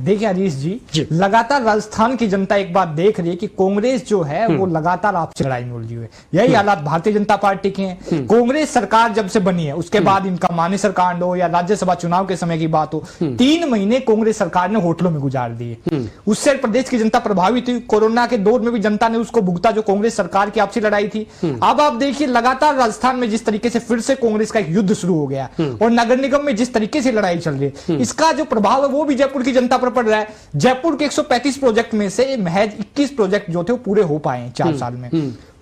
देखिए हरीश जी, लगातार राजस्थान की जनता एक बात देख रही है कि कांग्रेस जो है वो लगातार आपसी लड़ाई में उलझी हुई है। यही हालात भारतीय जनता पार्टी के हैं। कांग्रेस सरकार जब से बनी है उसके बाद इनका मानेसर कांड हो या राज्यसभा चुनाव के समय की बात हो, 3 महीने कांग्रेस सरकार ने होटलों में गुजार दिए। उससे प्रदेश की जनता प्रभावित हुई। कोरोना के दौर में भी जनता ने उसको भुगता जो कांग्रेस सरकार की आपसी लड़ाई थी। अब आप देखिए लगातार राजस्थान में जिस तरीके से फिर से कांग्रेस का एक युद्ध शुरू हो गया और नगर निगम में जिस तरीके से लड़ाई चल रही है, इसका जो प्रभाव है वो भी जयपुर की जनता पर पड़ रहा है। जयपुर के 135 प्रोजेक्ट में से महज 21 प्रोजेक्ट जो थे वो पूरे हो पाए हैं 4 साल में,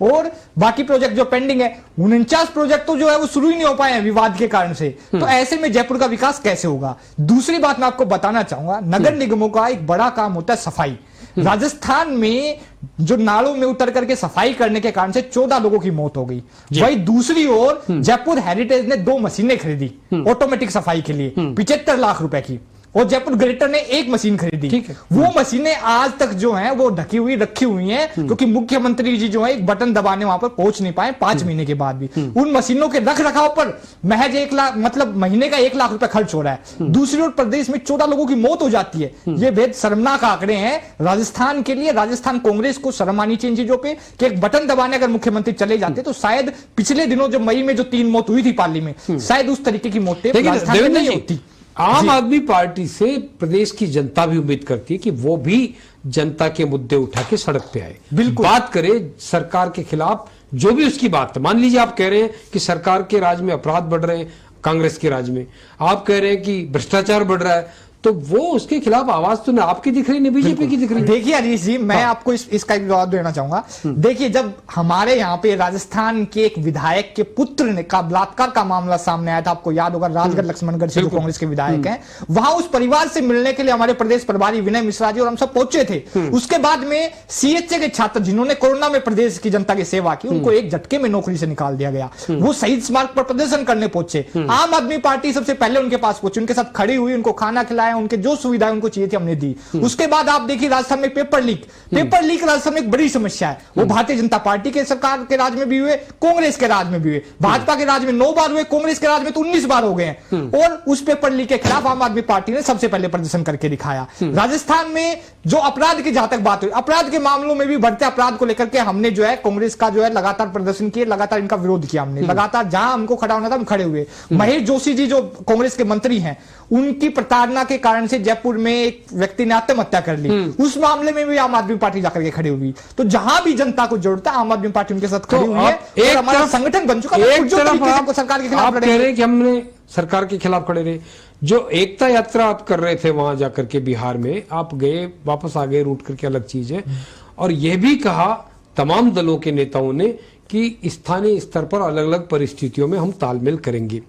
और बाकी प्रोजेक्ट जो पेंडिंग है 49 प्रोजेक्ट तो जो है वो शुरू ही नहीं हो पाए हैं विवाद के कारण से। तो ऐसे में जयपुर का विकास कैसे होगा? दूसरी बात मैं आपको बताना चाहूंगा, नगर निगमों का एक बड़ा काम होता है सफाई। राजस्थान में जो नालों में उतर करके सफाई करने के कारण से 14 लोगों की मौत हो गई। वही दूसरी ओर जयपुर हेरिटेज ने 2 मशीनें खरीदी ऑटोमेटिक सफाई के लिए 75 लाख रुपए की, और जयपुर ग्रेटर ने 1 मशीन खरीदी। वो मशीनें आज तक जो हैं वो ढकी हुई रखी हुई हैं, क्योंकि मुख्यमंत्री जी जो है एक बटन दबाने वहां पर पहुंच नहीं पाए 5 महीने के बाद भी। उन मशीनों के रख रखाव पर महज 1 लाख मतलब महीने का 1 लाख रुपए खर्च हो रहा है। दूसरी ओर प्रदेश में 14 लोगों की मौत हो जाती है। ये बेहद शर्मनाक आंकड़े हैं राजस्थान के लिए। राजस्थान कांग्रेस को शर्म आनी चाहिए इन चीजों पे कि एक बटन दबाने अगर मुख्यमंत्री चले जाते तो शायद पिछले दिनों जो मई में जो 3 मौत हुई थी पाली में, शायद उस तरीके की मौतें राजस्थान में नहीं होती। आम आदमी पार्टी से प्रदेश की जनता भी उम्मीद करती है कि वो भी जनता के मुद्दे उठा के सड़क पे आए, बिल्कुल बात करे सरकार के खिलाफ। जो भी उसकी बात, मान लीजिए आप कह रहे हैं कि सरकार के राज में अपराध बढ़ रहे हैं, कांग्रेस के राज में आप कह रहे हैं कि भ्रष्टाचार बढ़ रहा है, तो वो उसके खिलाफ आवाज तो ना आपकी दिख रही ना बीजेपी की दिख रही। देखिए हरीश जी, मैं आपको इसका एक जवाब देना चाहूंगा। देखिए, जब हमारे यहाँ पे राजस्थान के एक विधायक के पुत्र ने का बलात्कार का मामला सामने आया था, आपको याद होगा, राजगढ़ लक्ष्मणगढ़ से जो कांग्रेस के विधायक हैं, वहां उस परिवार से मिलने के लिए हमारे प्रदेश प्रभारी विनय मिश्रा जी और हम सब पहुंचे थे। उसके बाद में सीएचए के छात्र जिन्होंने कोरोना में प्रदेश की जनता की सेवा की, उनको एक झटके में नौकरी से निकाल दिया गया। वो शहीद स्मारक पर प्रदर्शन करने पहुंचे। आम आदमी पार्टी सबसे पहले उनके पास पहुंची, उनके साथ खड़ी हुई, उनको खाना खिलाया, उनके जो सुविधाएं उनको चाहिए थी हमने दी। उसके बाद आप देखिए राजस्थान में पेपर लीक राजस्थान में एक बड़ी समस्या है। वो भारतीय जनता पार्टी के सरकार के राज में भी हुए, कांग्रेस के राज में भी हुए। भाजपा के राज में 9 बार हुए, कांग्रेस के राज में तो 19 बार हो गए हैं। और उस पेपर लीक के खिलाफ आम आदमी पार्टी ने सबसे पहले प्रदर्शन करके दिखाया। राजस्थान में जो अपराध की जहां तक बात हुई, अपराध के मामलों में भी बढ़ते अपराध को लेकर के हमने जो है कांग्रेस का जो है लगातार प्रदर्शन किए, लगातार इनका विरोध किया हमने, लगातार जहां हमको खड़ा होना था हम खड़े हुए। महेश जोशी जी जो कांग्रेस के मंत्री हैं, उनकी प्रताड़ना के कारण से जयपुर में एक व्यक्ति ने आत्महत्या कर ली, उस मामले में भी आम आदमी पार्टी जाकर के खड़ी हुई। तो जहां भी जनता को जरूरत है आम आदमी पार्टी उनके साथ खड़ी हुई है। एक हमारा संगठन बन चुका है। एक तरफ आप सरकार के खिलाफ कह रहे हैं कि हमने सरकार के खिलाफ खड़े रहे, जो एकता यात्रा आप कर रहे थे वहां जाकर के बिहार में, आप गए वापस आ गए रूट करके, अलग चीज है। और यह भी कहा तमाम दलों के नेताओं ने कि स्थानीय स्तर पर अलग अलग परिस्थितियों में हम तालमेल करेंगे।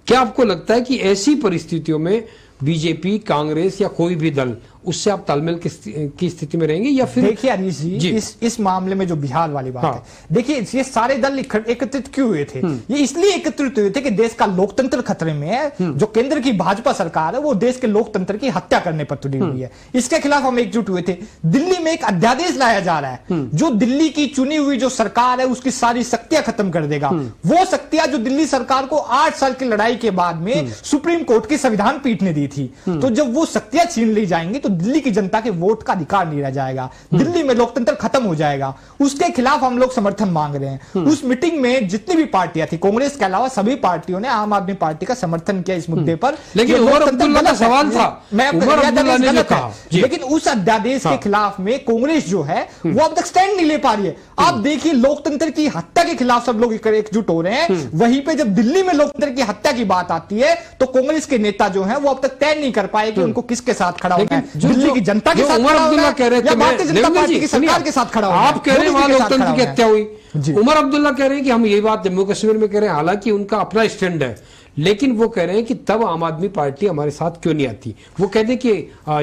क्या आपको लगता है कि ऐसी परिस्थितियों में बीजेपी, कांग्रेस या कोई भी दल, उससे आप तालमेल की स्थिति में रहेंगे या फिर? देखिए अनीश जी, इस मामले में जो बिहार वाली बात है, देखिए ये सारे दल एकत्रित क्यों हुए थे? ये इसलिए एकत्रित हुए थे कि देश का लोकतंत्र खतरे में है। जो केंद्र की भाजपा सरकार है वो देश के लोकतंत्र की हत्या करने पर तुली हुई है। इसके खिलाफ हम एकजुट हुए थे। दिल्ली में एक अध्यादेश लाया जा रहा है जो दिल्ली की चुनी हुई जो सरकार है उसकी सारी शक्तियां खत्म कर देगा। वो शक्तियां जो दिल्ली सरकार को 8 साल की लड़ाई के बाद में सुप्रीम कोर्ट की संविधान पीठ ने दी थी, तो जब वो शक्तियां छीन ली जाएंगी तो दिल्ली की जनता के वोट का अधिकार नहीं रह जाएगा, दिल्ली में लोकतंत्र खत्म हो जाएगा। उसके खिलाफ हम लोग समर्थन मांग रहे हैं। उस मीटिंग में जितनी भी पार्टियां थी, कांग्रेस के अलावा सभी पार्टियों ने आम आदमी पार्टी का समर्थन किया इस मुद्दे पर। लेकिन उमर अब्दुल्ला का सवाल था, लेकिन उस अध्यादेश के खिलाफ में कांग्रेस जो है वो अब तक स्टैंड नहीं ले पा रही है। आप देखिए लोकतंत्र की हत्या के खिलाफ सब लोग एकजुट हो रहे हैं, वहीं पे जब दिल्ली में लोकतंत्र की हत्या की बात आती है तो कांग्रेस के नेता जो है वो अब तक तय नहीं कर पाए कि उनको किसके साथ खड़ा होना है, दिल्ली की जनता के साथ खड़ा होना है या भारतीय जनता पार्टी की सरकार के साथ खड़ा होना है। आप कह रहे हैं वहां लोकतंत्र की हत्या हुई, उमर अब्दुल्ला कह रहे हैं कि हम ये बात जम्मू कश्मीर में कह रहे हैं, हालांकि उनका अपना स्टैंड है, लेकिन वो कह रहे हैं कि तब आम आदमी पार्टी हमारे साथ क्यों नहीं आती। वो कहते कि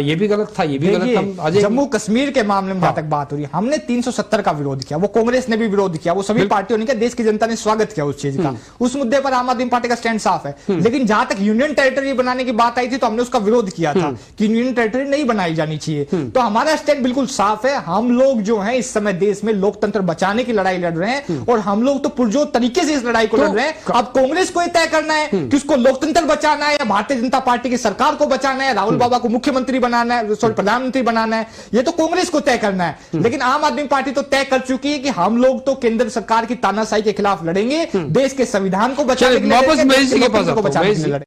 ये भी गलत था, ये भी गलत था। जम्मू कश्मीर के मामले में जहां तक बात हो रही है, हमने 370 का विरोध किया, वो कांग्रेस ने भी विरोध किया, वो सभी पार्टियों ने किया, देश की जनता ने स्वागत किया उस चीज का। उस मुद्दे पर आम आदमी पार्टी का स्टैंड साफ है। लेकिन जहां तक यूनियन टेरिटरी बनाने की बात आई थी तो हमने उसका विरोध किया था कि यूनियन टेरिटरी नहीं बनाई जानी चाहिए। तो हमारा स्टैंड बिल्कुल साफ है। हम लोग जो है इस समय देश में लोकतंत्र बचाने की लड़ाई लड़ रहे हैं और हम लोग तो पुरजोर तरीके से इस लड़ाई को लड़ रहे हैं। अब कांग्रेस को तय करना है कि उसको लोकतंत्र बचाना है या भारतीय जनता पार्टी की सरकार को बचाना है, राहुल बाबा को मुख्यमंत्री बनाना है, सॉरी प्रधानमंत्री बनाना है, ये तो कांग्रेस को तय करना है। लेकिन आम आदमी पार्टी तो तय कर चुकी है कि हम लोग तो केंद्र सरकार की तानाशाही के खिलाफ लड़ेंगे, देश के संविधान को बचाने के लिए वापस लड़ेंगे, महेश जी के पास लोकतंत्र को आता हूं। बचाने के लिए लड़ेंगे।